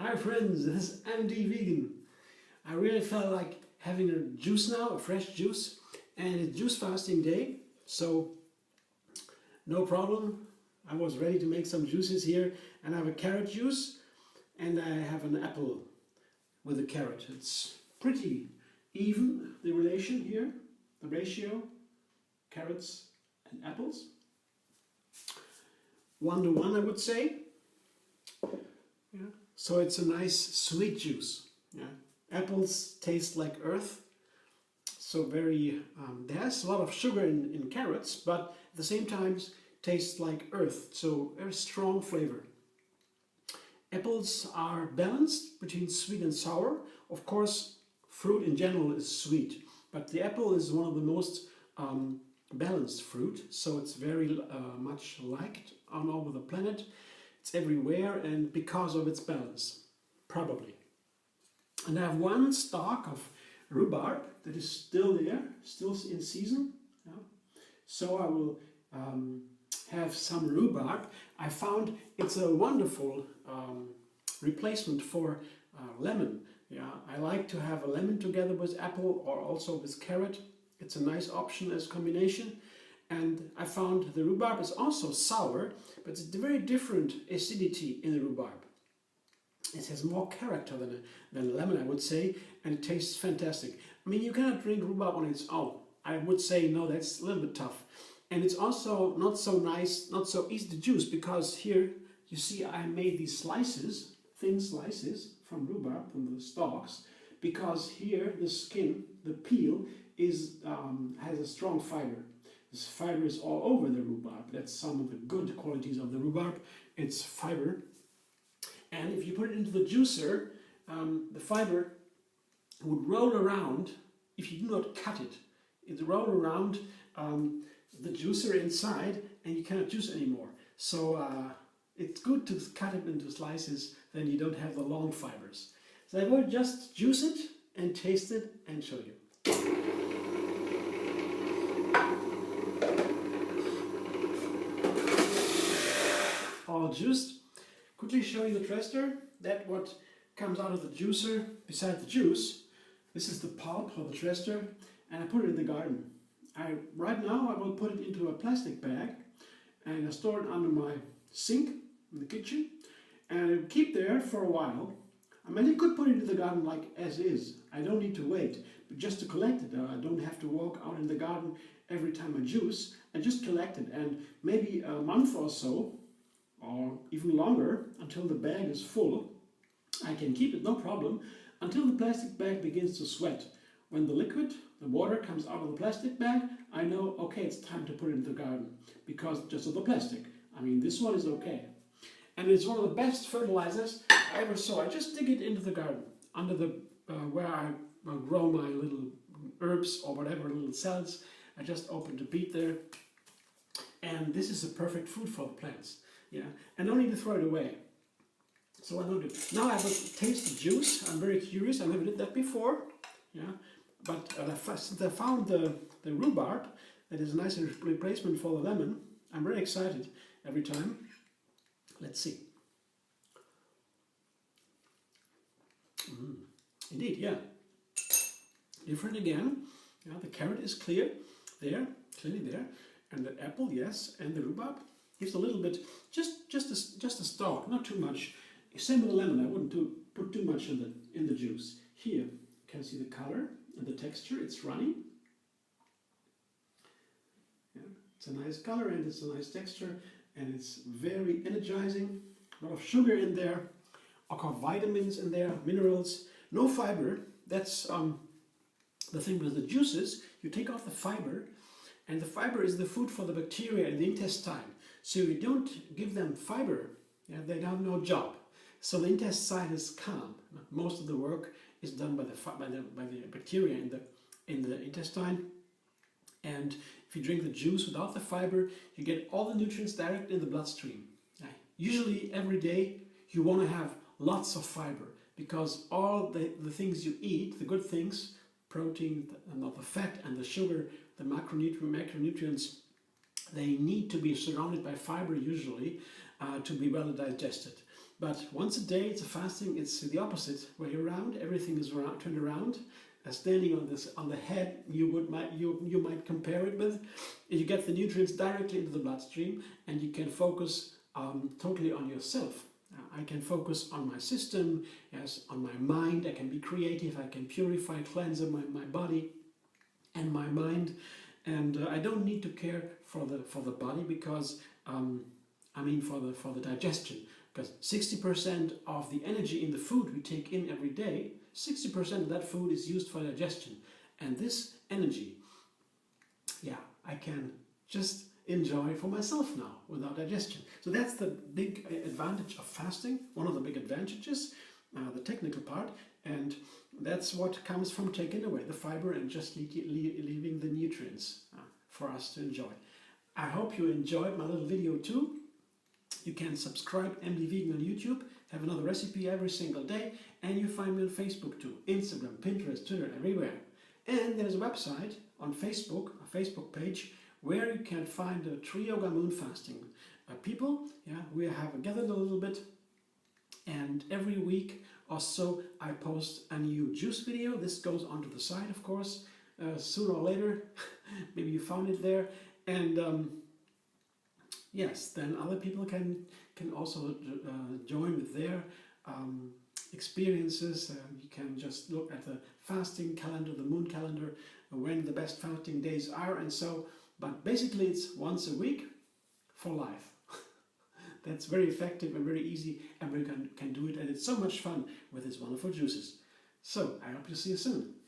Hi friends, this is Andy Vegan. I really felt like having a juice now, a fresh juice, and it's juice fasting day, so no problem. I was ready to make some juices here, and I have a carrot juice and I have an apple with a carrot. It's pretty even, the relation here, the ratio, carrots and apples. 1 to 1, I would say. Yeah. So it's a nice sweet juice. Yeah. Apples taste like earth, so very there's a lot of sugar in carrots, but at the same time tastes like earth, so very strong flavor. Apples are balanced between sweet and sour. Of course, fruit in general is sweet, but the apple is one of the most balanced fruit, so it's very much liked all over the planet. It's everywhere, and because of its balance, probably. And I have one stalk of rhubarb that is still there, still in season. Yeah. So I will have some rhubarb. I found it's a wonderful replacement for lemon. Yeah, I like to have a lemon together with apple or also with carrot. It's a nice option as combination. And I found the rhubarb is also sour, but it's a very different acidity in the rhubarb. It has more character than lemon, I would say, and it tastes fantastic. I mean, you cannot drink rhubarb on its own. I would say, no, that's a little bit tough. And it's also not so nice, not so easy to juice, because here, you see, I made these slices, thin slices from rhubarb, from the stalks, because here, the skin, the peel, has a strong fiber. This fiber is all over the rhubarb. That's some of the good qualities of the rhubarb. It's fiber. And if you put it into the juicer, the fiber would roll around. If you do not cut it, it roll around the juicer inside, and you cannot juice anymore. So it's good to cut it into slices, then you don't have the long fibers. So I will just juice it and taste it and show you. All juiced. Quickly show you the trester. That what comes out of the juicer beside the juice. This is the pulp of the trester, and I put it in the garden. Right now I will put it into a plastic bag and I store it under my sink in the kitchen, and I will keep there for a while. I mean, you could put it into the garden like as is. I don't need to wait, but just to collect it. I don't have to walk out in the garden every time I juice. I just collect it, and maybe a month or so, or even longer, until the bag is full, I can keep it, no problem, until the plastic bag begins to sweat. When the liquid, the water, comes out of the plastic bag, I know, okay, it's time to put it into the garden, because just of the plastic. I mean, this one is okay. And it's one of the best fertilizers I ever saw. I just dig it into the garden, under the where I grow my little herbs or whatever, little cells. I just open the beet there, and this is a perfect food for the plants. Yeah, and don't need to throw it away. So what I do now, I will taste the juice. I'm very curious. I never did that before. Yeah, but since I found the rhubarb, that is a nice replacement for the lemon, I'm very excited every time. Let's see. Indeed, yeah. Different again. Yeah, the carrot is clearly there, and the apple, yes, and the rhubarb gives a little bit, just a stalk, not too much. Same with the lemon. I wouldn't put too much in the juice. Here you can see the color and the texture. It's runny. Yeah, it's a nice color and it's a nice texture, and it's very energizing. A lot of sugar in there, also vitamins in there, minerals. No fiber. That's the thing with the juices. You take off the fiber, and the fiber is the food for the bacteria in the intestine. So you don't give them fiber, yeah, they have no job. So the intestine is calm. Most of the work is done by the bacteria in the intestine. And if you drink the juice without the fiber, you get all the nutrients direct in the bloodstream. Usually every day you want to have lots of fiber, because all the things you eat, the good things, protein, and not the fat and the sugar, the macronutrients, they need to be surrounded by fiber usually to be well digested. But once a day, it's a fasting. It's the opposite way around. Everything is turned around. Standing on the head, you might compare it with. You get the nutrients directly into the bloodstream, and you can focus totally on yourself. I can focus on my system, yes, on my mind. I can be creative. I can purify, cleanse my body and my mind, and I don't need to care for the body because for the digestion. Because 60% of the energy in the food we take in every day, 60% of that food is used for digestion. And this energy, I can just enjoy for myself now without digestion. So that's the big advantage of fasting, one of the big advantages, the technical part. And that's what comes from taking away the fiber and just leaving the nutrients for us to enjoy. I hope you enjoyed my little video too. You can subscribe MD Vegan on YouTube, have another recipe every single day, and you find me on Facebook too, Instagram, Pinterest, Twitter, everywhere. And there's a website on Facebook, a Facebook page, where you can find the Tree Yoga Moon Fasting people. We have gathered a little bit, and every week or so I post a new juice video. This goes onto the site, of course, sooner or later. Maybe you found it there. And yes, then other people can also join with their experiences. You can just look at the fasting calendar, the moon calendar, when the best fasting days are, and so. But basically, it's once a week for life. That's very effective and very easy, and we can do it, and it's so much fun with these wonderful juices. So I hope to see you soon.